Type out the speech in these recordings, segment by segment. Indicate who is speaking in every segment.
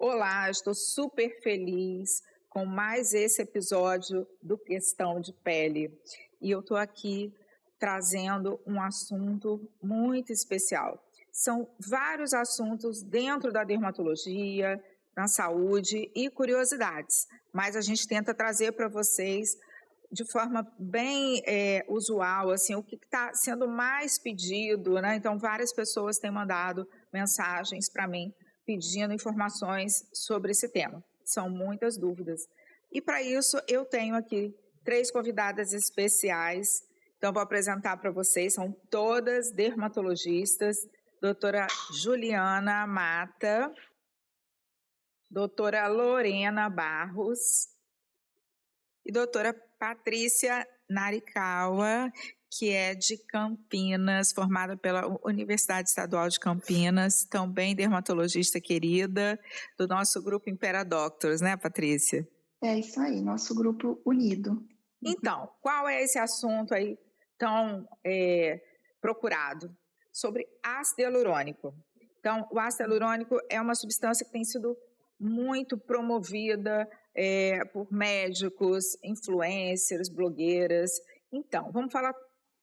Speaker 1: Olá, estou super feliz com mais esse episódio do Questão de Pele. E eu estou aqui trazendo um assunto muito especial. São vários assuntos dentro da dermatologia, na saúde e curiosidades, mas a gente tenta trazer para vocês de forma bem usual, assim, o que está sendo mais pedido, né? Então, várias pessoas têm mandado mensagens para mim pedindo informações sobre esse tema. São muitas dúvidas. E para isso, eu tenho aqui 3 convidadas especiais. Então, vou apresentar para vocês, são todas dermatologistas. Doutora Juliana Mata, doutora Lorena Barros e doutora Patrícia Narikawa, que é de Campinas, formada pela Universidade Estadual de Campinas, também dermatologista querida do nosso grupo Impera Doctors, né, Patrícia?
Speaker 2: É isso aí, nosso grupo unido.
Speaker 1: Então, qual é esse assunto aí tão procurado? Sobre ácido hialurônico. Então, o ácido hialurônico é uma substância que tem sido muito promovida por médicos, influencers, blogueiras. Então, vamos falar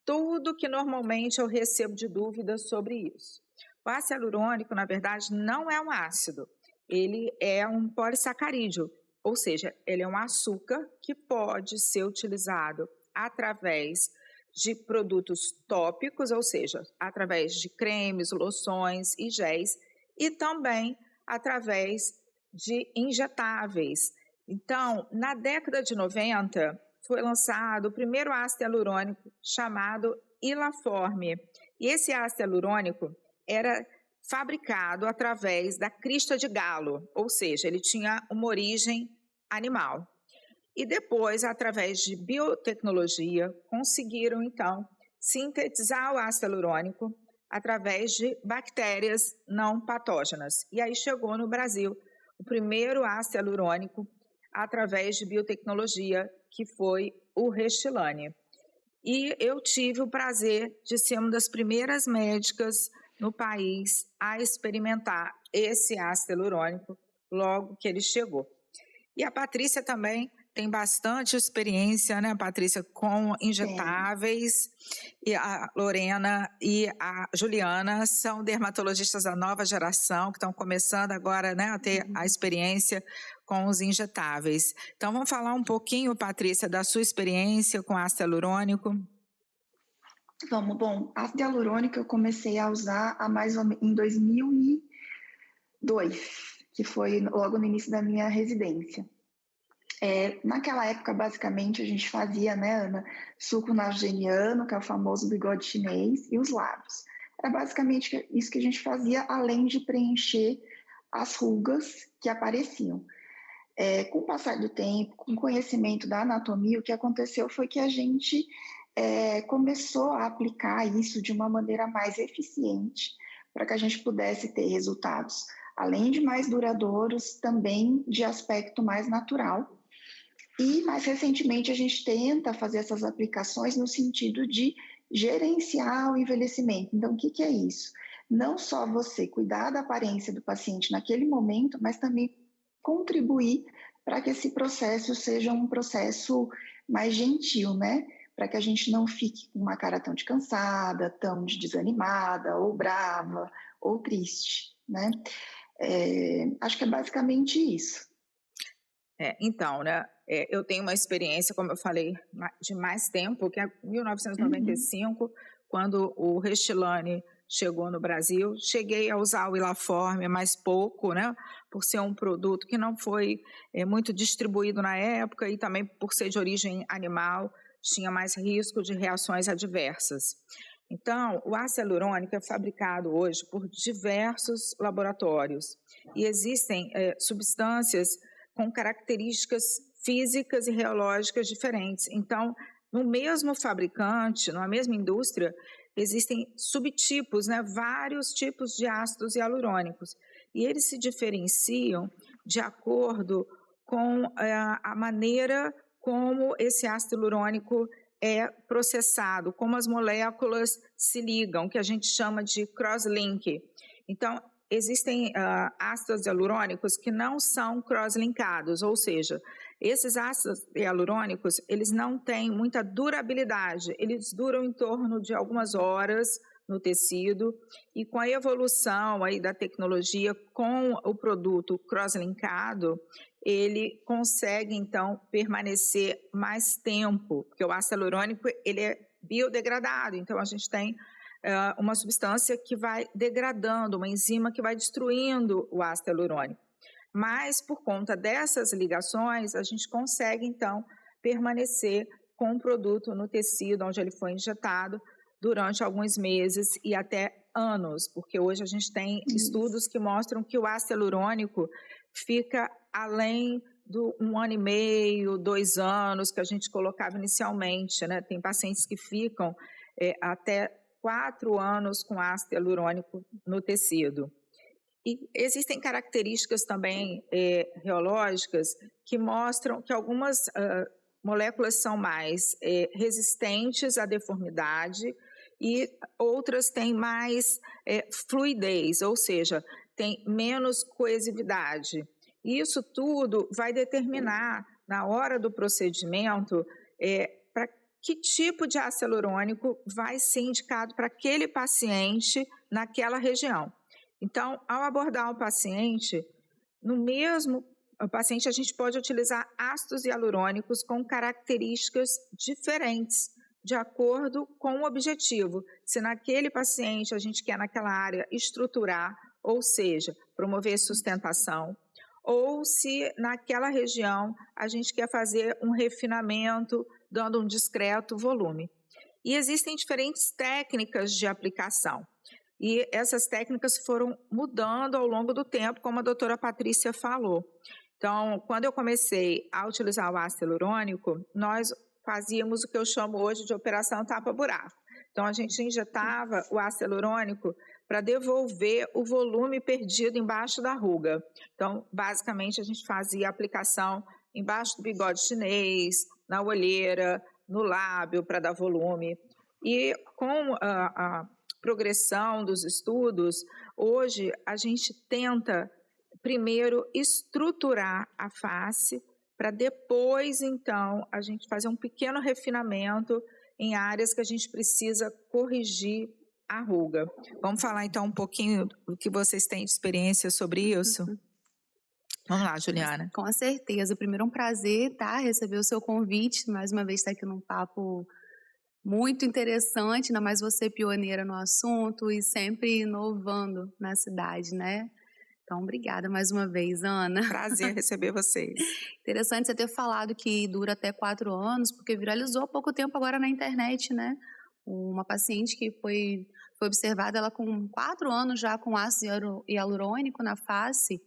Speaker 1: tudo que normalmente eu recebo de dúvidas sobre isso. O ácido hialurônico, na verdade, não é um ácido. Ele é um polissacarídeo, ou seja, ele é um açúcar que pode ser utilizado através de produtos tópicos, ou seja, através de cremes, loções e géis, e também através de injetáveis. Então, na década de 90, foi lançado o primeiro ácido hialurônico chamado Ilaforme. E esse ácido hialurônico era fabricado através da crista de galo, ou seja, ele tinha uma origem animal. E depois, através de biotecnologia, conseguiram, então, sintetizar o ácido hialurônico através de bactérias não patógenas. E aí chegou no Brasil o primeiro ácido hialurônico através de biotecnologia, que foi o Restylane. E eu tive o prazer de ser uma das primeiras médicas no país a experimentar esse ácido hialurônico logo que ele chegou. E a Patrícia também tem bastante experiência, né, Patrícia, com injetáveis. E a Lorena e a Juliana são dermatologistas da nova geração, que estão começando agora, né, a ter a experiência com os injetáveis. Então, vamos falar um pouquinho, Patrícia, da sua experiência com ácido hialurônico?
Speaker 2: Vamos, bom, ácido hialurônico eu comecei a usar em 2002, que foi logo no início da minha residência. Naquela época, basicamente, a gente fazia, né, Ana, suco nasogeniano, que é o famoso bigode chinês, e os lábios. Era basicamente isso que a gente fazia, além de preencher as rugas que apareciam. Com o passar do tempo, com o conhecimento da anatomia, o que aconteceu foi que a gente começou a aplicar isso de uma maneira mais eficiente, para que a gente pudesse ter resultados, além de mais duradouros, também de aspecto mais natural. E, mais recentemente, a gente tenta fazer essas aplicações no sentido de gerenciar o envelhecimento. Então, o que é isso? Não só você cuidar da aparência do paciente naquele momento, mas também contribuir para que esse processo seja um processo mais gentil, né? Para que a gente não fique com uma cara tão de cansada, tão de desanimada, ou brava, ou triste, né? Acho que é basicamente isso.
Speaker 1: Então, né, eu tenho uma experiência, como eu falei, de mais tempo, que é 1995, quando o Restylane chegou no Brasil. Cheguei a usar o Ilaforme, mas pouco, né, por ser um produto que não foi muito distribuído na época e também por ser de origem animal, tinha mais risco de reações adversas. Então, o ácido hialurônico é fabricado hoje por diversos laboratórios e existem substâncias com características físicas e reológicas diferentes. Então, no mesmo fabricante, na mesma indústria, existem subtipos, né, vários tipos de ácidos hialurônicos. E eles se diferenciam de acordo com a maneira como esse ácido hialurônico é processado, como as moléculas se ligam, que a gente chama de cross-link. Então, existem ácidos hialurônicos que não são cross-linkados, ou seja, esses ácidos hialurônicos, eles não têm muita durabilidade, eles duram em torno de algumas horas no tecido, e com a evolução aí da tecnologia, com o produto cross-linkado, ele consegue, então, permanecer mais tempo, porque o ácido hialurônico, ele é biodegradado, então a gente tem uma substância que vai degradando, uma enzima que vai destruindo o ácido hialurônico. Mas, por conta dessas ligações, a gente consegue, então, permanecer com o produto no tecido onde ele foi injetado durante alguns meses e até anos, porque hoje a gente tem estudos que mostram que o ácido hialurônico fica além do 1 ano e meio, 2 anos que a gente colocava inicialmente, né? Tem pacientes que ficam até 4 anos com ácido hialurônico no tecido. E existem características também reológicas que mostram que algumas moléculas são mais resistentes à deformidade e outras têm mais fluidez, ou seja, tem menos coesividade. Isso tudo vai determinar, na hora do procedimento, para que tipo de ácido hialurônico vai ser indicado para aquele paciente naquela região. Então, ao abordar o paciente, no mesmo paciente a gente pode utilizar ácidos hialurônicos com características diferentes, de acordo com o objetivo. Se naquele paciente a gente quer naquela área estruturar, ou seja, promover sustentação, ou se naquela região a gente quer fazer um refinamento, dando um discreto volume. E existem diferentes técnicas de aplicação. E essas técnicas foram mudando ao longo do tempo, como a doutora Patrícia falou. Então, quando eu comecei a utilizar o ácido hialurônico, nós fazíamos o que eu chamo hoje de operação tapa-buraco. Então, a gente injetava o ácido hialurônico para devolver o volume perdido embaixo da ruga. Então, basicamente, a gente fazia a aplicação embaixo do bigode chinês, na olheira, no lábio, para dar volume. E com a progressão dos estudos, hoje a gente tenta primeiro estruturar a face para depois, então, a gente fazer um pequeno refinamento em áreas que a gente precisa corrigir a ruga. Vamos falar, então, um pouquinho do que vocês têm de experiência sobre isso? Vamos lá, Juliana.
Speaker 3: Com certeza. Primeiro, é um prazer, tá? Receber o seu convite, mais uma vez estar aqui num papo muito interessante, ainda mais você pioneira no assunto e sempre inovando na cidade, né? Então, obrigada mais uma vez, Ana.
Speaker 1: Prazer receber vocês.
Speaker 3: Interessante você ter falado que dura até 4 anos, porque viralizou há pouco tempo agora na internet, né? Uma paciente que foi observada, ela com 4 anos já com ácido hialurônico na face,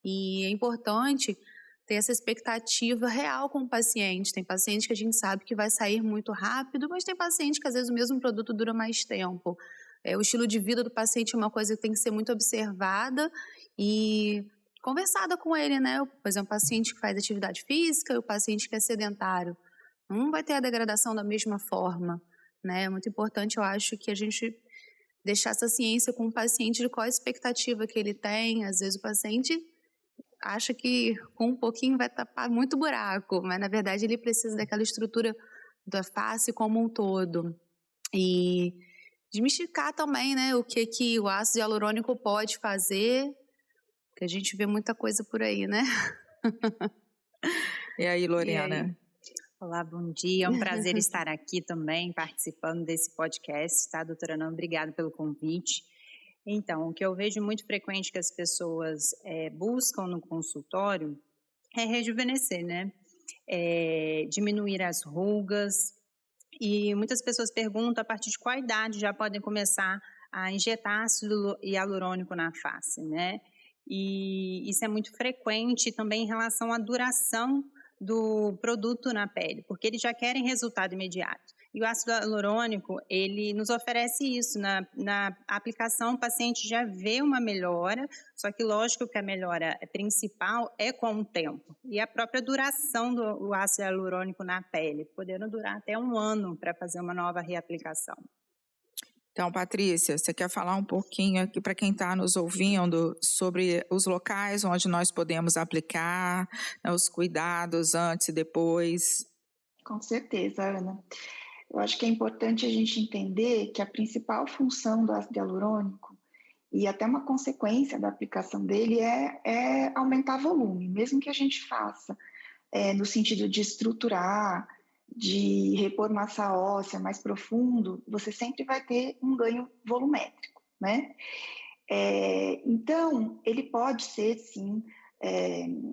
Speaker 3: e é importante ter essa expectativa real com o paciente. Tem paciente que a gente sabe que vai sair muito rápido, mas tem paciente que às vezes o mesmo produto dura mais tempo. O estilo de vida do paciente é uma coisa que tem que ser muito observada e conversada com ele, né? Por exemplo, o paciente que faz atividade física e o paciente que é sedentário. Não vai ter a degradação da mesma forma, né? É muito importante, eu acho, que a gente deixar essa ciência com o paciente de qual a expectativa que ele tem. Às vezes o paciente acha que com um pouquinho vai tapar muito buraco, mas na verdade ele precisa daquela estrutura da face como um todo. E desmistificar também, né, o que o ácido hialurônico pode fazer, que a gente vê muita coisa por aí, né?
Speaker 1: E aí, Loriana?
Speaker 4: E aí? Olá, bom dia. É um prazer estar aqui também, participando desse podcast, tá, doutora Ana? Obrigada pelo convite. Então, o que eu vejo muito frequente que as pessoas buscam no consultório é rejuvenescer, né? Diminuir as rugas. E muitas pessoas perguntam a partir de qual idade já podem começar a injetar ácido hialurônico na face, né? E isso é muito frequente também em relação à duração do produto na pele, porque eles já querem resultado imediato. E o ácido hialurônico, ele nos oferece isso. Na aplicação, o paciente já vê uma melhora, só que lógico que a melhora principal é com o tempo. E a própria duração do ácido hialurônico na pele, podendo durar até 1 ano para fazer uma nova reaplicação.
Speaker 1: Então, Patrícia, você quer falar um pouquinho aqui para quem está nos ouvindo sobre os locais onde nós podemos aplicar, né, os cuidados antes e depois?
Speaker 2: Com certeza, Ana. Eu acho que é importante a gente entender que a principal função do ácido hialurônico e até uma consequência da aplicação dele é aumentar volume, mesmo que a gente faça no sentido de estruturar, de repor massa óssea mais profundo, você sempre vai ter um ganho volumétrico, né? Então, ele pode ser, sim,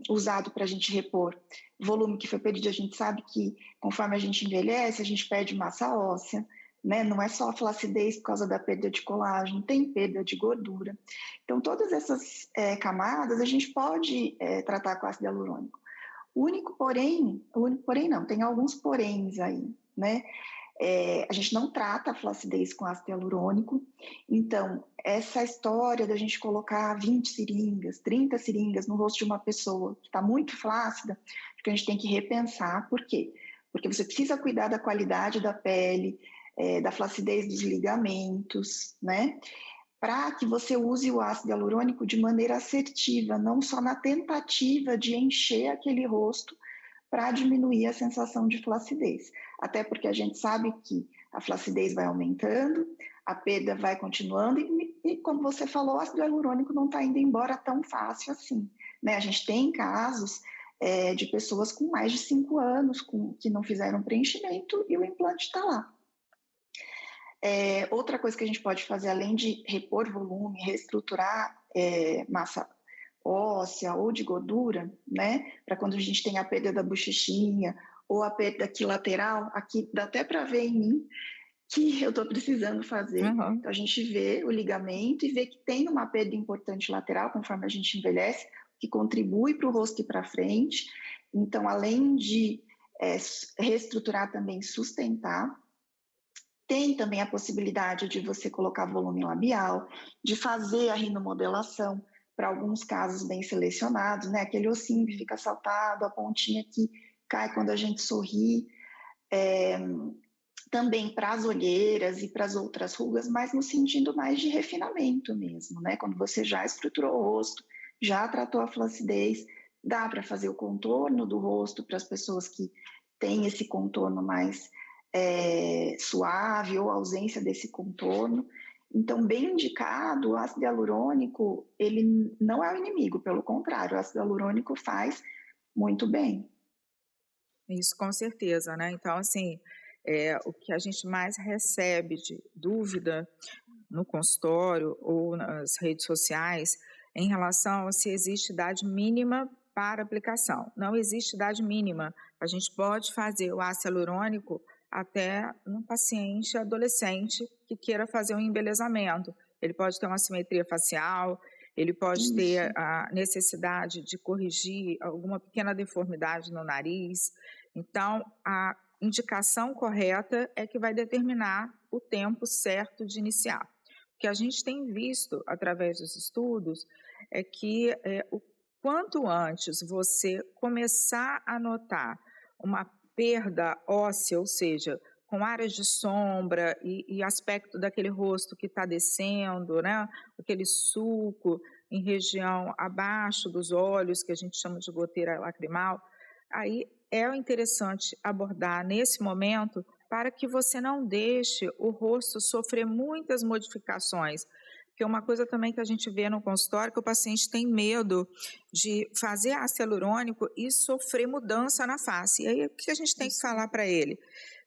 Speaker 2: usado para a gente repor volume que foi perdido. A gente sabe que, conforme a gente envelhece, a gente perde massa óssea, né? Não é só a flacidez por causa da perda de colágeno, tem perda de gordura. Então, todas essas camadas a gente pode tratar com ácido hialurônico. O único porém não, tem alguns poréns aí, né? A gente não trata a flacidez com ácido hialurônico, então essa história da gente colocar 20 seringas, 30 seringas no rosto de uma pessoa que está muito flácida, acho que a gente tem que repensar. Por quê? Porque você precisa cuidar da qualidade da pele, da flacidez dos ligamentos, né? Para que você use o ácido hialurônico de maneira assertiva, não só na tentativa de encher aquele rosto para diminuir a sensação de flacidez. Até porque a gente sabe que a flacidez vai aumentando, a perda vai continuando e como você falou, o ácido hialurônico não está indo embora tão fácil assim, né? A gente tem casos de pessoas com mais de 5 anos que não fizeram preenchimento e o implante está lá. Outra coisa que a gente pode fazer, além de repor volume, reestruturar massa óssea ou de gordura, né, para quando a gente tem a perda da bochechinha ou a perda aqui lateral, aqui dá até para ver em mim que eu estou precisando fazer.
Speaker 1: Uhum.
Speaker 2: Então a gente vê o ligamento e vê que tem uma perda importante lateral conforme a gente envelhece, que contribui para o rosto e para frente. Então, além de reestruturar, também sustentar. Tem também a possibilidade de você colocar volume labial, de fazer a rinomodelação para alguns casos bem selecionados, né? Aquele ossinho que fica saltado, a pontinha que cai quando a gente sorri. Também para as olheiras e para as outras rugas, mas no sentido mais de refinamento mesmo, né? Quando você já estruturou o rosto, já tratou a flacidez, dá para fazer o contorno do rosto para as pessoas que têm esse contorno mais suave ou ausência desse contorno. Então, bem indicado, o ácido hialurônico, ele não é o inimigo, pelo contrário, o ácido hialurônico faz muito bem.
Speaker 1: Isso, com certeza, né? Então, assim, o que a gente mais recebe de dúvida no consultório ou nas redes sociais em relação a se existe idade mínima para aplicação. Não existe idade mínima. A gente pode fazer o ácido hialurônico até um paciente adolescente que queira fazer um embelezamento. Ele pode ter uma assimetria facial, ele pode ter a necessidade de corrigir alguma pequena deformidade no nariz. Então, a indicação correta é que vai determinar o tempo certo de iniciar. O que a gente tem visto através dos estudos é que o quanto antes você começar a notar uma perda óssea, ou seja, com áreas de sombra e aspecto daquele rosto que está descendo, né? Aquele sulco em região abaixo dos olhos, que a gente chama de goteira lacrimal, aí é interessante abordar nesse momento para que você não deixe o rosto sofrer muitas modificações. Porque uma coisa também que a gente vê no consultório é que o paciente tem medo de fazer ácido hialurônico e sofrer mudança na face. E aí o que a gente tem que falar para ele?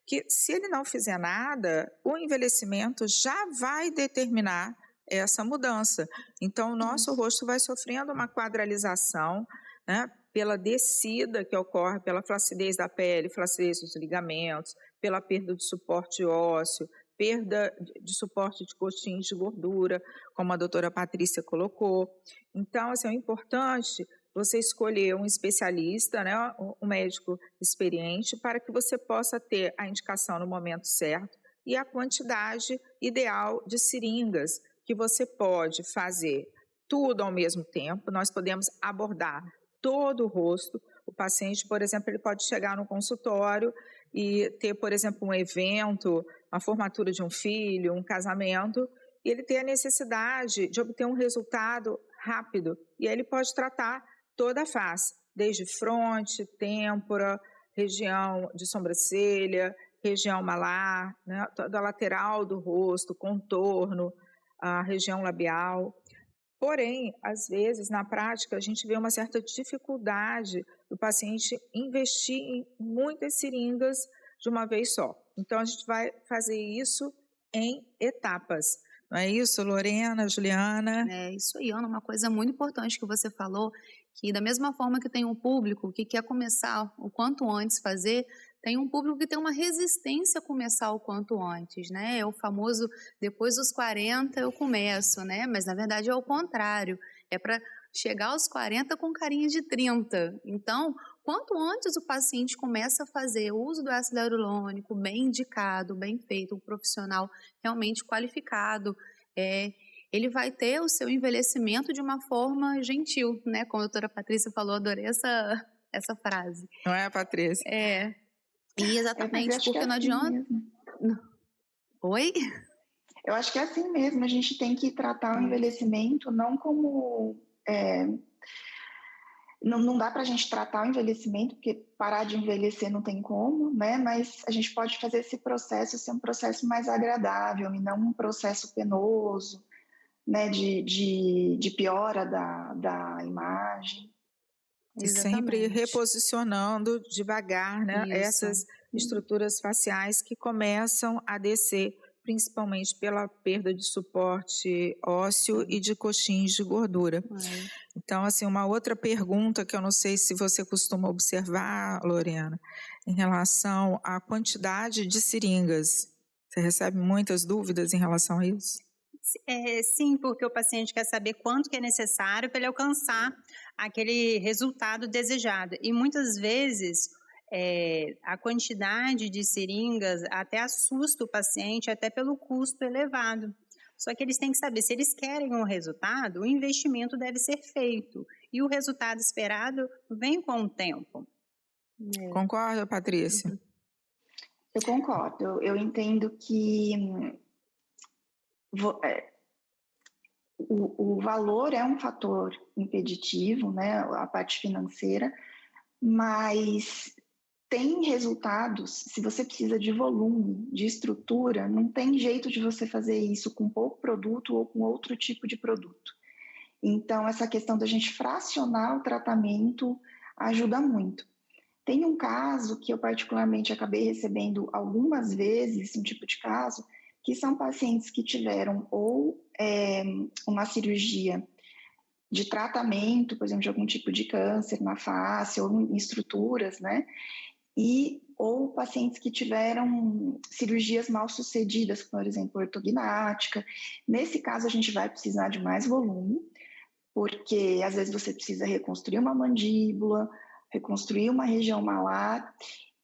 Speaker 1: Que se ele não fizer nada, o envelhecimento já vai determinar essa mudança. Então, o nosso rosto vai sofrendo uma quadralização, né, pela descida que ocorre pela flacidez da pele, flacidez dos ligamentos, pela perda de suporte ósseo, perda de suporte de coxins de gordura, como a doutora Patrícia colocou. Então, assim, é importante você escolher um especialista, né, um médico experiente, para que você possa ter a indicação no momento certo e a quantidade ideal de seringas que você pode fazer tudo ao mesmo tempo. Nós podemos abordar todo o rosto. O paciente, por exemplo, ele pode chegar no consultório e ter, por exemplo, um evento uma formatura de um filho, um casamento, e ele tem a necessidade de obter um resultado rápido. E aí ele pode tratar toda a face, desde fronte, têmpora, região de sobrancelha, região malar, né, toda a lateral do rosto, contorno, a região labial. Porém, às vezes, na prática, a gente vê uma certa dificuldade do paciente investir em muitas seringas de uma vez só. Então, a gente vai fazer isso em etapas. Não é isso, Lorena, Juliana?
Speaker 3: É isso aí, Ana, uma coisa muito importante que você falou, que da mesma forma que tem um público que quer começar o quanto antes fazer, tem um público que tem uma resistência a começar o quanto antes, né? É o famoso, depois dos 40 eu começo, né? Mas na verdade é o contrário, é para chegar aos 40 com carinha de 30. Então, quanto antes o paciente começa a fazer o uso do ácido hialurônico bem indicado, bem feito, um profissional realmente qualificado, ele vai ter o seu envelhecimento de uma forma gentil, né? Como a doutora Patrícia falou, adorei essa frase.
Speaker 1: Não é, Patrícia?
Speaker 3: E exatamente, porque não adianta... Oi?
Speaker 2: Eu acho que é assim mesmo, a gente tem que tratar o envelhecimento não como... Não dá para a gente tratar o envelhecimento, porque parar de envelhecer não tem como, né? Mas a gente pode fazer esse processo ser um processo mais agradável e não um processo penoso, né? De piora da imagem.
Speaker 1: E sempre reposicionando devagar, né? Essas estruturas faciais que começam a descer, principalmente pela perda de suporte ósseo e de coxins de gordura. Então, assim, uma outra pergunta que eu não sei se você costuma observar, Lorena, em relação à quantidade de seringas. Você recebe muitas dúvidas em relação a isso?
Speaker 4: Sim, porque o paciente quer saber quanto que é necessário para ele alcançar aquele resultado desejado. E muitas vezes a quantidade de seringas até assusta o paciente, até pelo custo elevado. Só que eles têm que saber, se eles querem um resultado, o investimento deve ser feito. E o resultado esperado vem com o tempo.
Speaker 1: Concorda, Patrícia?
Speaker 2: Eu concordo. Eu entendo que o valor é um fator impeditivo, né, a parte financeira, mas tem resultados. Se você precisa de volume, de estrutura, não tem jeito de você fazer isso com pouco produto ou com outro tipo de produto. Então, essa questão da gente fracionar o tratamento ajuda muito. Tem um caso que eu particularmente acabei recebendo algumas vezes, um tipo de caso, que são pacientes que tiveram ou uma cirurgia de tratamento, por exemplo, de algum tipo de câncer na face ou em estruturas, né? Ou pacientes que tiveram cirurgias mal sucedidas, por exemplo, ortognática. Nesse caso, a gente vai precisar de mais volume, porque às vezes você precisa reconstruir uma mandíbula, reconstruir uma região malar,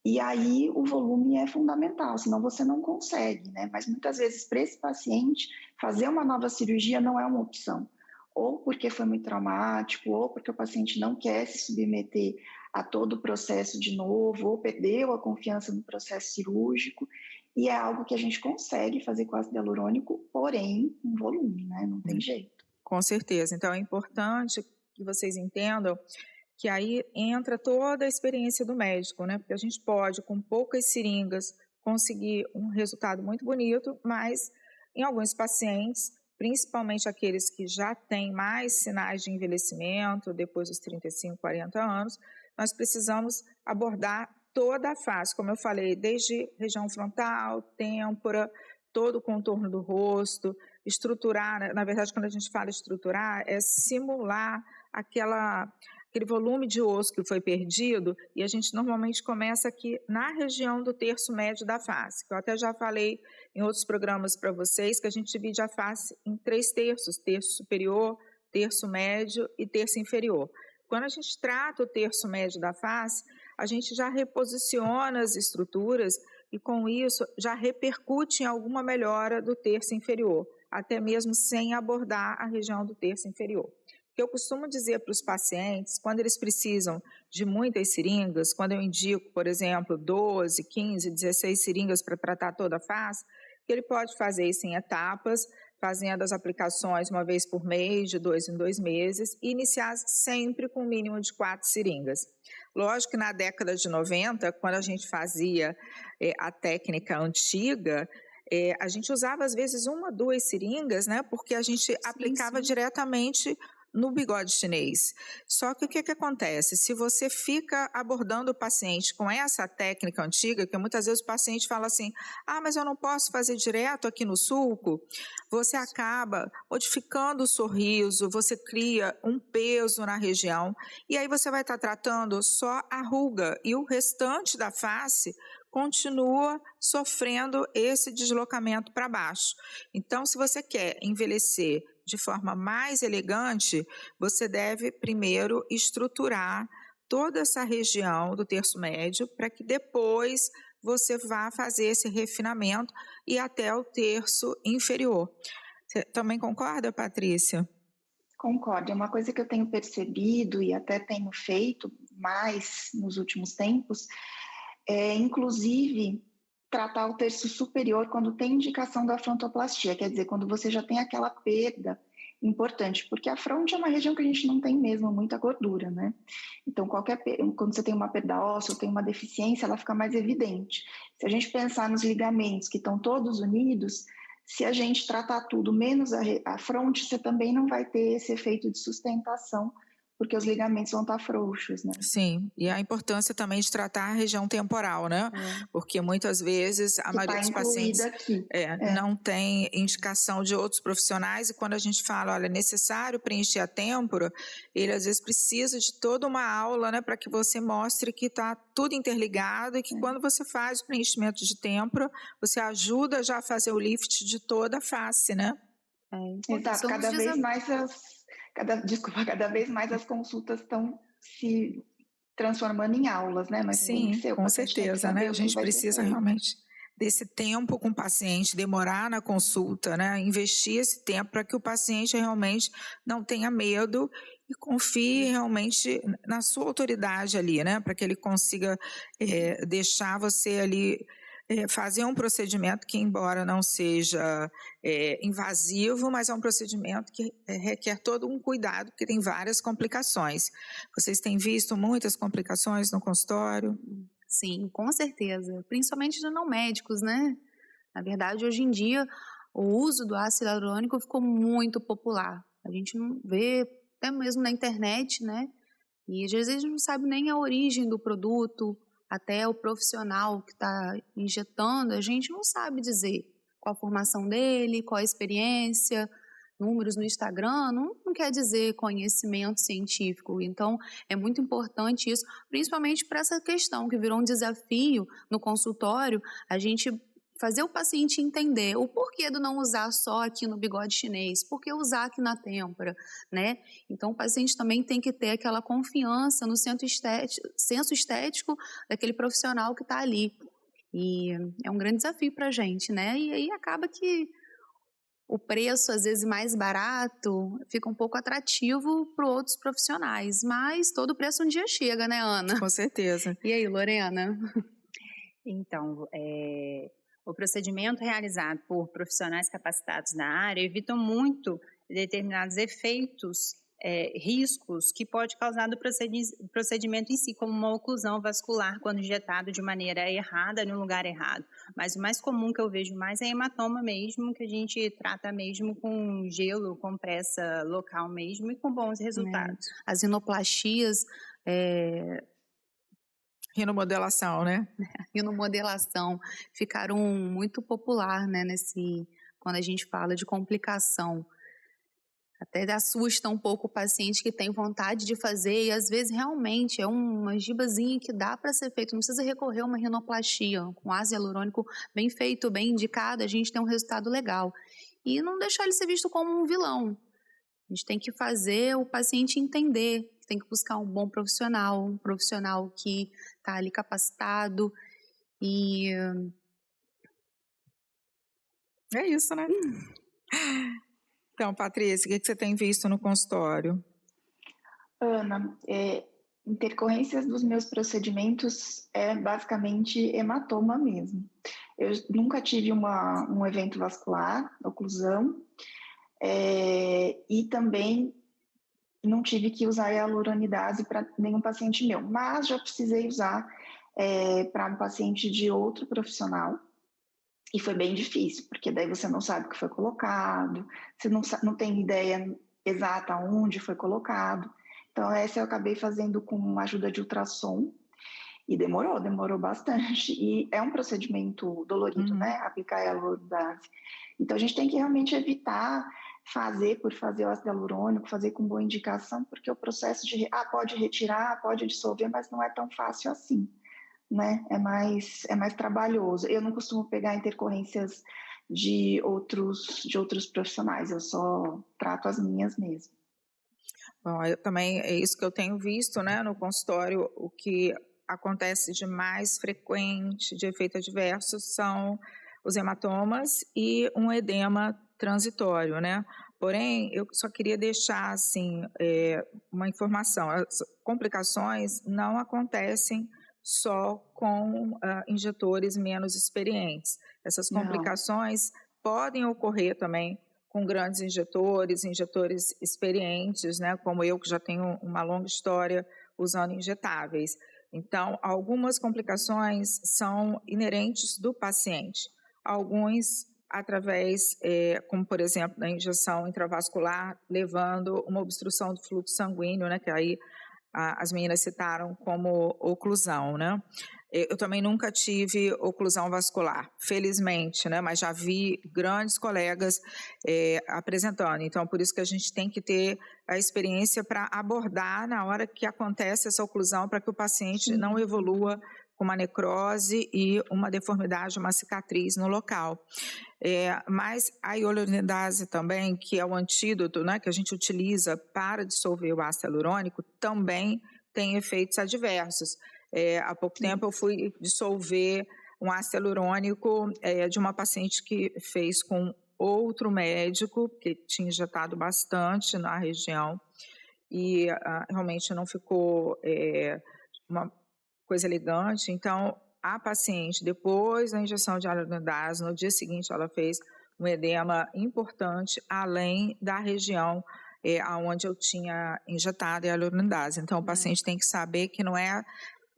Speaker 2: e aí o volume é fundamental, senão você não consegue, né? Mas muitas vezes para esse paciente fazer uma nova cirurgia não é uma opção, ou porque foi muito traumático, ou porque o paciente não quer se submeter a todo o processo de novo, ou perdeu a confiança no processo cirúrgico, e é algo que a gente consegue fazer com ácido hialurônico, porém em volume, né? Não tem jeito.
Speaker 1: Com certeza. Então é importante que vocês entendam que aí entra toda a experiência do médico, né? Porque a gente pode, com poucas seringas, conseguir um resultado muito bonito, mas em alguns pacientes, principalmente aqueles que já têm mais sinais de envelhecimento, depois dos 35, 40 anos, nós precisamos abordar toda a face, como eu falei, desde região frontal, têmpora, todo o contorno do rosto, estruturar, na verdade, quando a gente fala estruturar, é simular aquele volume de osso que foi perdido, e a gente normalmente começa aqui na região do terço médio da face, que eu até já falei em outros programas para vocês, que a gente divide a face em 3 terços, terço superior, terço médio e terço inferior. Quando a gente trata o terço médio da face, a gente já reposiciona as estruturas e, com isso, já repercute em alguma melhora do terço inferior, até mesmo sem abordar a região do terço inferior. que eu costumo dizer para os pacientes, quando eles precisam de muitas seringas, quando eu indico, por exemplo, 12, 15, 16 seringas para tratar toda a face, que ele pode fazer isso em etapas, fazendo as aplicações uma vez por mês, de 2 em 2 meses, e iniciar sempre com um mínimo de 4 seringas. Lógico que na década de 90, quando a gente fazia a técnica antiga, a gente usava às vezes 1, 2 seringas, né? Porque a gente aplicava diretamente no bigode chinês. Só que o que acontece? Se você fica abordando o paciente com essa técnica antiga, que muitas vezes o paciente fala assim, mas eu não posso fazer direto aqui no sulco, você acaba modificando o sorriso, você cria um peso na região, e aí você vai estar tratando só a ruga, e o restante da face continua sofrendo esse deslocamento para baixo. Então, se você quer envelhecer de forma mais elegante, você deve primeiro estruturar toda essa região do terço médio para que depois você vá fazer esse refinamento e até o terço inferior. Você também concorda, Patrícia?
Speaker 2: Concordo. É uma coisa que eu tenho percebido e até tenho feito mais nos últimos tempos, inclusive tratar o terço superior quando tem indicação da frontoplastia, quer dizer, quando você já tem aquela perda importante, porque a fronte é uma região que a gente não tem mesmo muita gordura, né? Então, quando você tem uma perda óssea ou tem uma deficiência, ela fica mais evidente. Se a gente pensar nos ligamentos que estão todos unidos, se a gente tratar tudo menos a fronte, você também não vai ter esse efeito de sustentação, porque os ligamentos vão estar frouxos, né?
Speaker 1: Sim, e a importância também de tratar a região temporal, né? Porque muitas vezes a maioria dos pacientes não tem indicação de outros profissionais, e quando a gente fala, olha, é necessário preencher a têmpora, ele às vezes precisa de toda uma aula, né, para que você mostre que está tudo interligado e que quando você faz o preenchimento de têmpora, você ajuda já a fazer o lift de toda a face, né?
Speaker 2: Exato, cada vez mais as consultas estão se transformando em aulas, né? Mas
Speaker 1: sim, com certeza, né? A gente precisa realmente desse tempo com o paciente, demorar na consulta, né? Investir esse tempo para que o paciente realmente não tenha medo e confie realmente na sua autoridade ali, né? Para que ele consiga deixar você ali fazer um procedimento que, embora não seja invasivo, mas é um procedimento que requer todo um cuidado, porque tem várias complicações. Vocês têm visto muitas complicações no consultório?
Speaker 3: Sim, com certeza, principalmente de não médicos, né? Na verdade, hoje em dia, o uso do ácido hialurônico ficou muito popular. A gente não vê, até mesmo na internet, né? E às vezes a gente não sabe nem a origem do produto, até o profissional que está injetando, a gente não sabe dizer qual a formação dele, qual a experiência. Números no Instagram não quer dizer conhecimento científico. Então, é muito importante isso, principalmente para essa questão que virou um desafio no consultório, a gente fazer o paciente entender o porquê do não usar só aqui no bigode chinês, por que usar aqui na têmpora, né? Então, o paciente também tem que ter aquela confiança no senso estético daquele profissional que está ali. E é um grande desafio para a gente, né? E aí acaba que o preço, às vezes, mais barato, fica um pouco atrativo para outros profissionais. Mas todo preço um dia chega, né, Ana?
Speaker 1: Com certeza.
Speaker 3: E aí, Lorena?
Speaker 4: Então, o procedimento realizado por profissionais capacitados na área evita muito determinados efeitos, riscos que pode causar do procedimento em si, como uma oclusão vascular quando injetado de maneira errada, no lugar errado. Mas o mais comum que eu vejo mais é hematoma mesmo, que a gente trata mesmo com gelo, compressa local mesmo e com bons resultados.
Speaker 3: As rinoplastias...
Speaker 1: Rinomodelação, né?
Speaker 3: Rinomodelação ficaram muito popular, né, quando a gente fala de complicação. Até assusta um pouco o paciente que tem vontade de fazer e às vezes realmente é uma gibazinha que dá para ser feito, não precisa recorrer a uma rinoplastia. Com ácido hialurônico bem feito, bem indicado, a gente tem um resultado legal. E não deixar ele ser visto como um vilão. A gente tem que fazer o paciente entender, tem que buscar um bom profissional, um profissional que está ali capacitado e...
Speaker 1: É isso, né? Então, Patrícia, o que você tem visto no consultório?
Speaker 2: Ana, intercorrências dos meus procedimentos é basicamente hematoma mesmo. Eu nunca tive um evento vascular, oclusão, e também não tive que usar hialuronidase para nenhum paciente meu, mas já precisei usar para um paciente de outro profissional, e foi bem difícil, porque daí você não sabe o que foi colocado, você não tem ideia exata onde foi colocado. Então, essa eu acabei fazendo com a ajuda de ultrassom, e demorou bastante. E é um procedimento dolorido, né? Aplicar a hialuronidase. Então, a gente tem que realmente evitar fazer por fazer o ácido hialurônico, fazer com boa indicação, porque o processo de pode retirar, pode dissolver, mas não é tão fácil assim, né? É mais trabalhoso. Eu não costumo pegar intercorrências de outros profissionais, eu só trato as minhas mesmo.
Speaker 1: Bom, eu também, é isso que eu tenho visto, né, no consultório. O que acontece de mais frequente, de efeito adverso, são os hematomas e um edema transitório, né? Porém, eu só queria deixar, assim, uma informação. As complicações não acontecem só com injetores menos experientes. Essas complicações podem ocorrer também com grandes injetores experientes, né, como eu, que já tenho uma longa história usando injetáveis. Então, algumas complicações são inerentes do paciente. Alguns através, como por exemplo, da injeção intravascular, levando uma obstrução do fluxo sanguíneo, né, que aí as meninas citaram como oclusão, né? Eu também nunca tive oclusão vascular, felizmente, né? Mas já vi grandes colegas apresentando. Então, por isso que a gente tem que ter a experiência para abordar na hora que acontece essa oclusão, para que o paciente não evolua com uma necrose e uma deformidade, uma cicatriz no local. Mas a hialuronidase também, que é o antídoto, né, que a gente utiliza para dissolver o ácido hialurônico, também tem efeitos adversos. Há pouco tempo eu fui dissolver um ácido hialurônico de uma paciente que fez com outro médico, que tinha injetado bastante na região, e realmente não ficou uma coisa elegante. Então, a paciente, depois da injeção de hialuronidase, no dia seguinte ela fez um edema importante, além da região onde eu tinha injetado a hialuronidase. Então, o paciente tem que saber que não é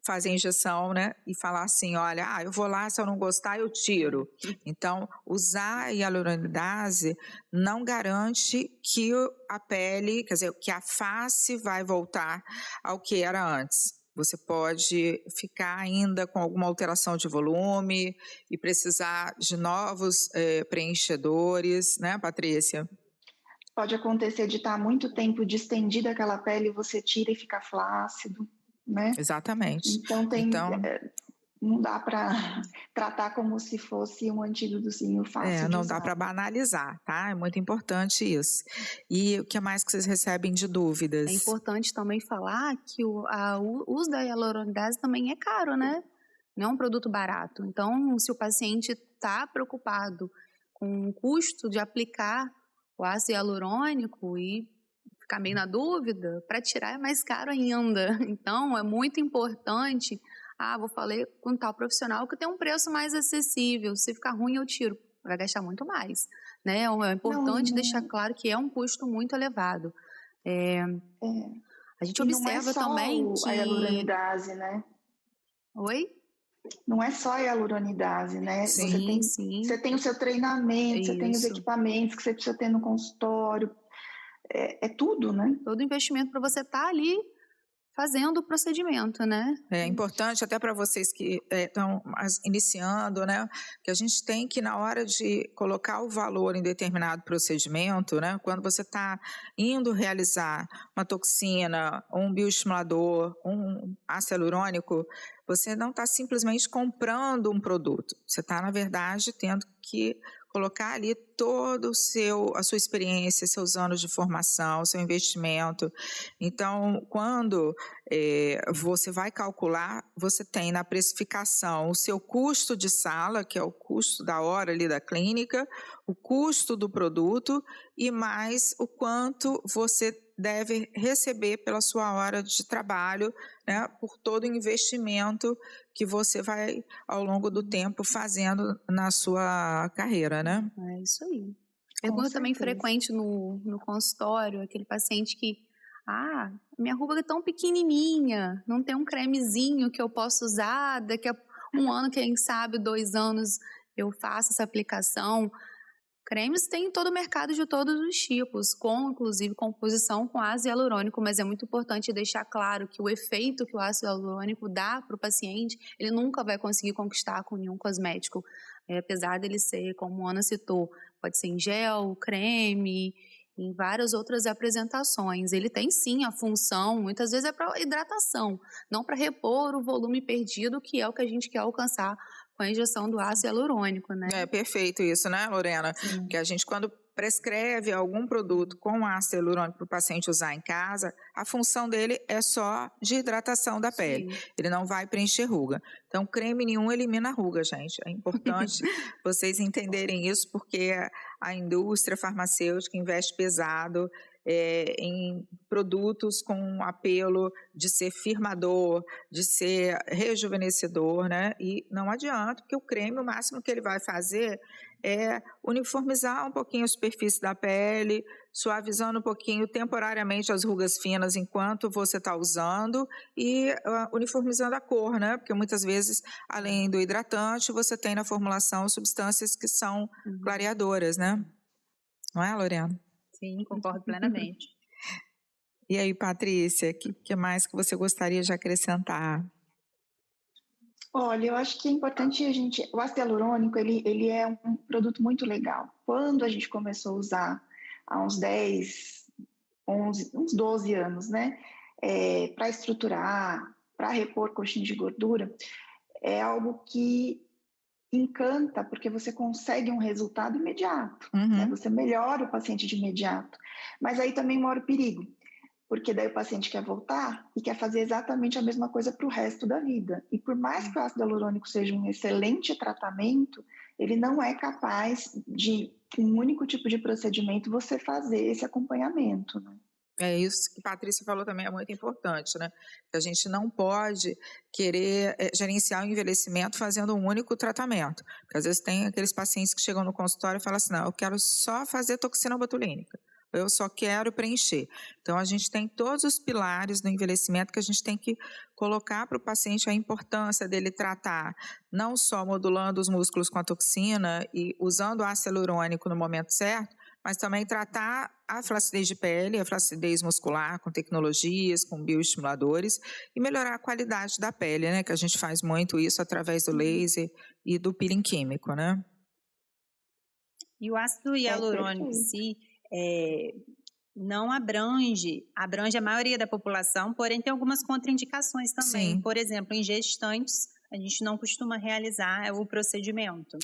Speaker 1: fazer injeção, né, e falar assim, olha, eu vou lá, se eu não gostar, eu tiro. Então, usar a hialuronidase não garante que a pele, quer dizer, que a face vai voltar ao que era antes. Você pode ficar ainda com alguma alteração de volume e precisar de novos preenchedores, né, Patrícia?
Speaker 2: Pode acontecer de estar muito tempo distendida aquela pele e você tira e fica flácido, né?
Speaker 1: Exatamente.
Speaker 2: Então, não dá para tratar como se fosse um antídotozinho fácil de
Speaker 1: não
Speaker 2: usar.
Speaker 1: Dá para banalizar, tá? É muito importante isso. E o que mais que vocês recebem de dúvidas?
Speaker 3: É importante também falar que o uso da hialuronidase também é caro, né? Não é um produto barato. Então, se o paciente está preocupado com o custo de aplicar o ácido hialurônico e ficar meio na dúvida, para tirar é mais caro ainda. Então, é muito importante... vou falar com tal profissional que tem um preço mais acessível. Se ficar ruim, eu tiro. Vai gastar muito mais, né? É importante deixar claro que é um custo muito elevado. A gente observa também que...
Speaker 2: a hialuronidase, né?
Speaker 3: Oi?
Speaker 2: Não é só a hialuronidase, né?
Speaker 3: Sim,
Speaker 2: você tem o seu treinamento, você tem os
Speaker 3: Isso.
Speaker 2: equipamentos que você precisa ter no consultório. É tudo, né?
Speaker 3: Todo investimento para você estar ali fazendo o procedimento, né?
Speaker 1: É importante até para vocês que estão iniciando, né, que a gente tem que, na hora de colocar o valor em determinado procedimento, né, quando você está indo realizar uma toxina, um bioestimulador, um ácido hialurônico, você não está simplesmente comprando um produto, você está, na verdade, tendo que colocar ali todo a sua experiência, seus anos de formação, seu investimento. Então, quando você vai calcular, você tem na precificação o seu custo de sala, que é o custo da hora ali da clínica, o custo do produto e mais o quanto você deve receber pela sua hora de trabalho, né, por todo o investimento que você vai, ao longo do tempo, fazendo na sua carreira, né?
Speaker 3: É isso aí. Pergunta também frequente no consultório, aquele paciente que, minha ruga é tão pequenininha, não tem um cremezinho que eu posso usar, daqui a um ano, quem sabe, 2 anos, eu faço essa aplicação. Cremes tem em todo o mercado de todos os tipos, inclusive composição com ácido hialurônico, mas é muito importante deixar claro que o efeito que o ácido hialurônico dá para o paciente, ele nunca vai conseguir conquistar com nenhum cosmético. Apesar dele ser, como a Ana citou, pode ser em gel, creme, em várias outras apresentações. Ele tem sim a função, muitas vezes é para hidratação, não para repor o volume perdido, que é o que a gente quer alcançar com a injeção do ácido hialurônico, né?
Speaker 1: É perfeito isso, né, Lorena? Sim. Porque a gente, quando prescreve algum produto com ácido hialurônico para o paciente usar em casa, a função dele é só de hidratação da pele. Sim. Ele não vai preencher ruga. Então, creme nenhum elimina ruga, gente. É importante vocês entenderem isso, porque a indústria farmacêutica investe pesado em produtos com apelo de ser firmador, de ser rejuvenescedor, né? E não adianta, porque o creme, o máximo que ele vai fazer é uniformizar um pouquinho a superfície da pele, suavizando um pouquinho temporariamente as rugas finas enquanto você está usando e uniformizando a cor, né? Porque muitas vezes, além do hidratante, você tem na formulação substâncias que são clareadoras, né? Não é, Lorena?
Speaker 4: Sim, concordo plenamente.
Speaker 1: E aí, Patrícia, o que mais que você gostaria de acrescentar?
Speaker 2: Olha, eu acho que é importante o ácido hialurônico, ele é um produto muito legal. Quando a gente começou a usar há uns 10, 11, uns 12 anos, né, para estruturar, para repor coxinha de gordura, é algo que encanta, porque você consegue um resultado imediato, né? Você melhora o paciente de imediato. Mas aí também mora o perigo, porque daí o paciente quer voltar e quer fazer exatamente a mesma coisa para o resto da vida. E por mais que o ácido hialurônico seja um excelente tratamento, ele não é capaz de, com um único tipo de procedimento, você fazer esse acompanhamento, né?
Speaker 1: É isso que a Patrícia falou também, é muito importante, né? A gente não pode querer gerenciar o envelhecimento fazendo um único tratamento. Porque às vezes tem aqueles pacientes que chegam no consultório e falam assim, não, eu quero só fazer toxina botulínica, eu só quero preencher. Então, a gente tem todos os pilares do envelhecimento que a gente tem que colocar para o paciente a importância dele tratar, não só modulando os músculos com a toxina e usando o ácido hialurônico no momento certo, mas também tratar a flacidez de pele, a flacidez muscular com tecnologias, com bioestimuladores e melhorar a qualidade da pele, né? Que a gente faz muito isso através do laser e do peeling químico, né?
Speaker 4: E o ácido hialurônico em si não abrange a maioria da população, porém tem algumas contraindicações também. Sim. Por exemplo, em gestantes, a gente não costuma realizar o procedimento.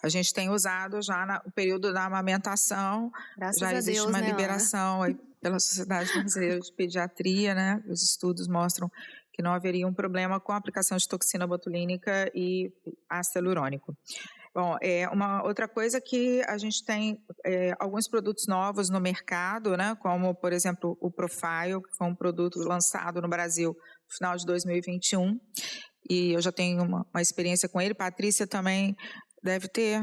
Speaker 1: A gente tem usado já no período da amamentação,
Speaker 3: graças
Speaker 1: já
Speaker 3: a
Speaker 1: existe
Speaker 3: Deus,
Speaker 1: uma
Speaker 3: né,
Speaker 1: liberação aí pela Sociedade Brasileira de Pediatria, né? Os estudos mostram que não haveria um problema com a aplicação de toxina botulínica e ácido hialurônico. Bom, uma outra coisa que a gente tem alguns produtos novos no mercado, né? Como, por exemplo, o Profile, que foi um produto lançado no Brasil no final de 2021, e eu já tenho uma experiência com ele. Patrícia também deve ter.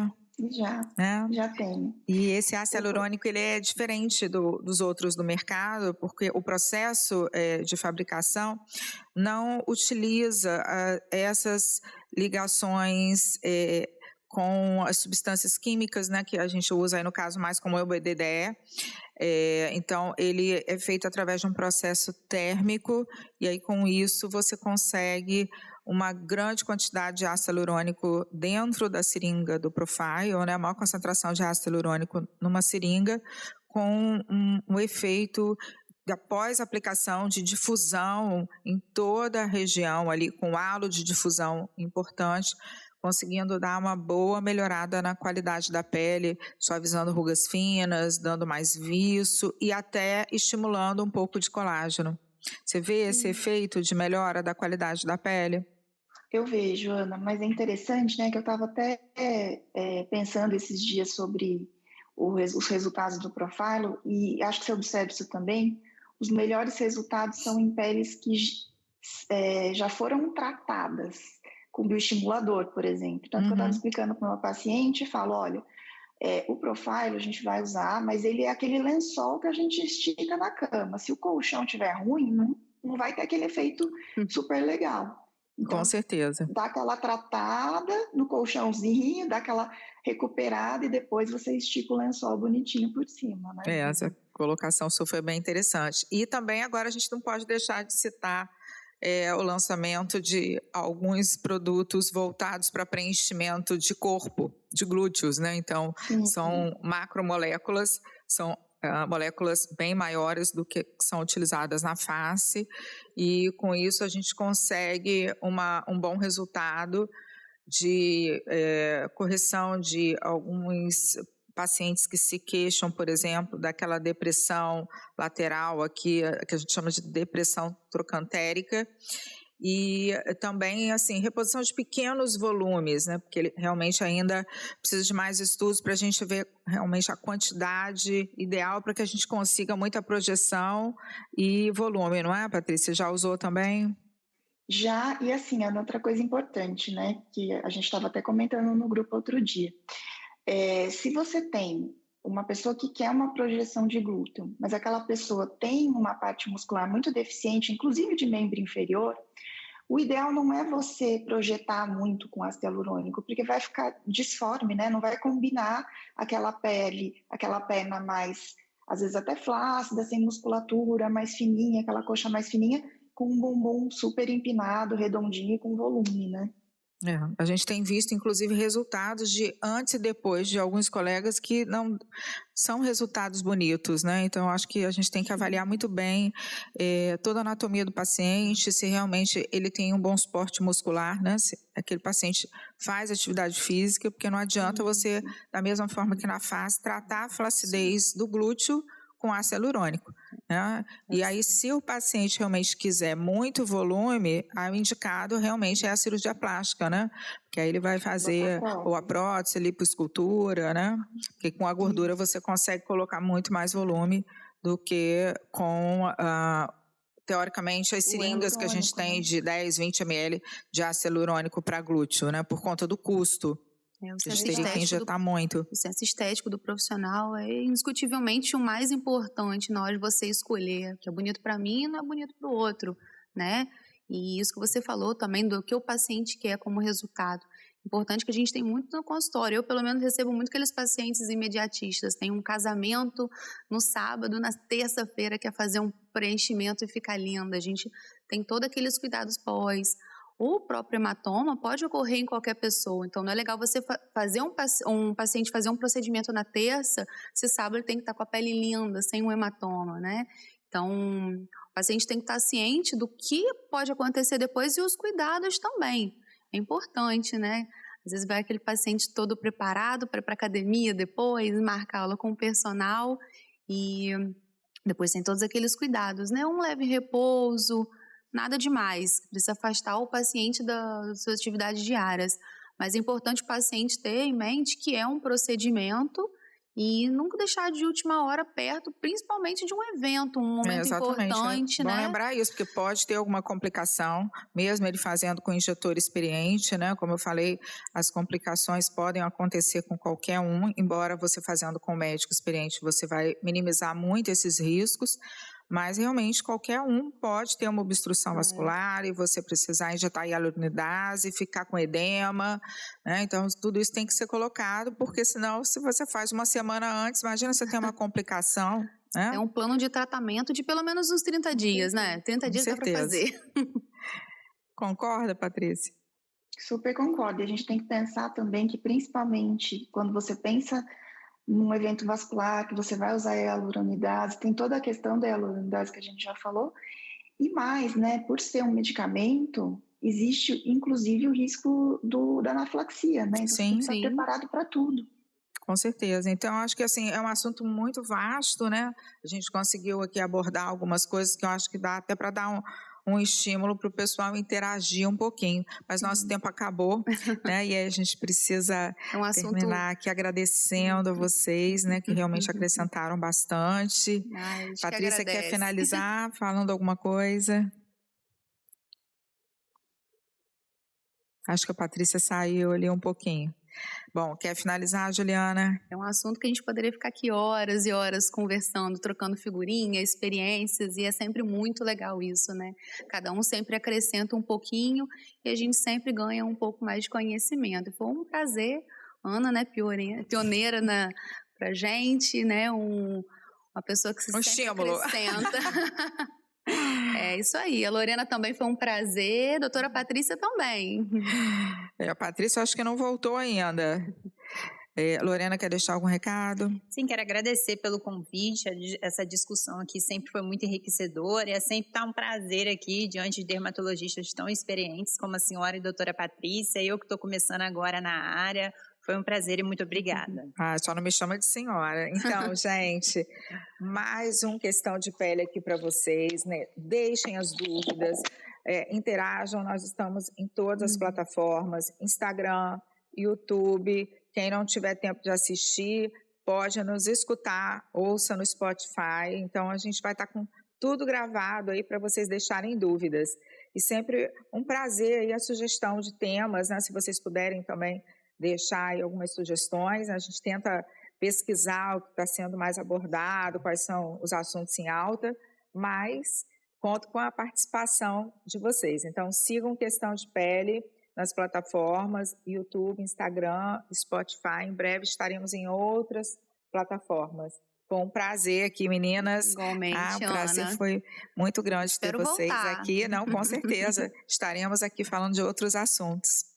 Speaker 2: Já tenho.
Speaker 1: E esse ácido hialurônico, ele é diferente dos outros do mercado, porque o processo de fabricação não utiliza essas ligações com as substâncias químicas, né, que a gente usa aí no caso mais como o BDDE. Então, ele é feito através de um processo térmico, e aí com isso você consegue uma grande quantidade de ácido hialurônico dentro da seringa do Profile, né, a maior concentração de ácido hialurônico numa seringa, com um efeito após a aplicação de difusão em toda a região ali, com halo de difusão importante, conseguindo dar uma boa melhorada na qualidade da pele, suavizando rugas finas, dando mais viço e até estimulando um pouco de colágeno. Você vê esse efeito de melhora da qualidade da pele?
Speaker 2: Eu vejo, Ana, mas é interessante, né, que eu estava até pensando esses dias sobre os resultados do Profilo, e acho que você observa isso também, os melhores resultados são em peles que já foram tratadas com bioestimulador, por exemplo. Tanto que eu estava explicando para uma paciente e falo, olha, o Profilo a gente vai usar, mas ele é aquele lençol que a gente estica na cama. Se o colchão estiver ruim, não vai ter aquele efeito super legal. Então,
Speaker 1: com certeza.
Speaker 2: Dá aquela tratada no colchãozinho, dá aquela recuperada e depois você estica o lençol bonitinho por cima, né?
Speaker 1: Essa colocação sua foi bem interessante. E também agora a gente não pode deixar de citar o lançamento de alguns produtos voltados para preenchimento de corpo, de glúteos, né? Então, são macromoléculas, são moléculas bem maiores do que são utilizadas na face, e com isso a gente consegue um bom resultado de correção de alguns pacientes que se queixam, por exemplo, daquela depressão lateral aqui, que a gente chama de depressão trocantérica, e também, assim, reposição de pequenos volumes, né, porque ele realmente ainda precisa de mais estudos para a gente ver realmente a quantidade ideal para que a gente consiga muita projeção e volume, não é, Patrícia? Já usou também?
Speaker 2: Já, e assim, é outra coisa importante, né, que a gente estava até comentando no grupo outro dia. Se você tem uma pessoa que quer uma projeção de glúteo, mas aquela pessoa tem uma parte muscular muito deficiente, inclusive de membro inferior, o ideal não é você projetar muito com ácido hialurônico, porque vai ficar disforme, né? Não vai combinar aquela pele, aquela perna mais, às vezes até flácida, sem musculatura, mais fininha, aquela coxa mais fininha, com um bumbum super empinado, redondinho e com volume, né?
Speaker 1: A gente tem visto, inclusive, resultados de antes e depois de alguns colegas que não são resultados bonitos, né? Então, acho que a gente tem que avaliar muito bem toda a anatomia do paciente, se realmente ele tem um bom suporte muscular, né? Se aquele paciente faz atividade física, porque não adianta você, da mesma forma que na face, tratar a flacidez do glúteo com ácido hialurônico, né? E aí, se o paciente realmente quiser muito volume, o indicado realmente é a cirurgia plástica, né? Porque aí ele vai fazer ou a prótese, lipoescultura, né? Porque com a gordura você consegue colocar muito mais volume do que com, teoricamente, as seringas que a gente tem de 10, 20 ml de ácido hialurônico para glúteo, né? Por conta do custo. A gente teria que injetar muito.
Speaker 3: O senso estético do profissional é indiscutivelmente o mais importante na hora de você escolher o que é bonito para mim e não é bonito para o outro, né? E isso que você falou também do que o paciente quer como resultado. Importante que a gente tem muito no consultório. Eu, pelo menos, recebo muito aqueles pacientes imediatistas. Tem um casamento no sábado, na terça-feira quer fazer um preenchimento e ficar linda. A gente tem todos aqueles cuidados pós. O próprio hematoma pode ocorrer em qualquer pessoa, então não é legal você fazer um paciente fazer um procedimento na terça, se sábado ele tem que estar com a pele linda, sem um hematoma, né? Então, o paciente tem que estar ciente do que pode acontecer depois e os cuidados também. É importante, né? Às vezes vai aquele paciente todo preparado para ir para a academia depois, marcar aula com o personal e depois tem todos aqueles cuidados, né? Um leve repouso, nada demais, precisa afastar o paciente das suas atividades diárias. Mas é importante o paciente ter em mente que é um procedimento e nunca deixar de última hora perto, principalmente de um evento, um momento importante,
Speaker 1: né?
Speaker 3: né?
Speaker 1: Bom lembrar isso, porque pode ter alguma complicação, mesmo ele fazendo com injetor experiente, né? Como eu falei, as complicações podem acontecer com qualquer um, embora você fazendo com médico experiente, você vai minimizar muito esses riscos. Mas realmente qualquer um pode ter uma obstrução vascular e você precisar injetar hialuronidase, ficar com edema, né? Então tudo isso tem que ser colocado, porque senão se você faz uma semana antes, imagina você ter uma complicação, né?
Speaker 3: É um plano de tratamento de pelo menos uns 30 dias, né? 30 dias dá para fazer.
Speaker 1: Concorda, Patrícia?
Speaker 2: Super concordo. E a gente tem que pensar também que, principalmente quando você pensa num evento vascular, que você vai usar a hialuronidase, tem toda a questão da hialuronidase que a gente já falou, e mais, né, por ser um medicamento, existe inclusive o risco da anafilaxia, né? Então você tem que estar preparado para tudo.
Speaker 1: Com certeza. Então, acho que assim, é um assunto muito vasto, né? A gente conseguiu aqui abordar algumas coisas que eu acho que dá até para dar um estímulo para o pessoal interagir um pouquinho. Mas nosso tempo acabou, né? E aí a gente precisa terminar aqui agradecendo a vocês, né? Que realmente acrescentaram bastante. Patrícia, quer finalizar falando alguma coisa? Acho que a Patrícia saiu ali um pouquinho. Bom, quer finalizar, Juliana?
Speaker 3: É um assunto que a gente poderia ficar aqui horas e horas conversando, trocando figurinhas, experiências, e é sempre muito legal isso, né? Cada um sempre acrescenta um pouquinho e a gente sempre ganha um pouco mais de conhecimento. Foi um prazer, Ana, né, pioneira pra gente, né? Uma pessoa que se sempre acrescenta. É isso aí. A Lorena também foi um prazer. Doutora Patrícia também.
Speaker 1: A Patrícia acho que não voltou ainda. Lorena, quer deixar algum recado?
Speaker 4: Sim, quero agradecer pelo convite. Essa discussão aqui sempre foi muito enriquecedora. É sempre um prazer aqui diante de dermatologistas tão experientes como a senhora e a doutora Patrícia. Eu que estou começando agora na área. Foi um prazer e muito obrigada.
Speaker 1: Só não me chama de senhora. Então, gente, mais uma questão de pele aqui para vocês, né? Deixem as dúvidas, interajam. Nós estamos em todas as plataformas, Instagram, YouTube. Quem não tiver tempo de assistir, pode nos escutar, ouça no Spotify. Então, a gente vai estar com tudo gravado aí para vocês deixarem dúvidas. E sempre um prazer aí a sugestão de temas, né? Se vocês puderem também deixar aí algumas sugestões, a gente tenta pesquisar o que está sendo mais abordado, quais são os assuntos em alta, mas conto com a participação de vocês. Então, sigam Questão de Pele nas plataformas YouTube, Instagram, Spotify. Em breve estaremos em outras plataformas. Foi um prazer aqui, meninas.
Speaker 3: Igualmente,
Speaker 1: o prazer
Speaker 3: Ana.
Speaker 1: foi muito grande ter
Speaker 3: Espero
Speaker 1: vocês
Speaker 3: voltar.
Speaker 1: aqui. Não, com certeza. Estaremos aqui falando de outros assuntos.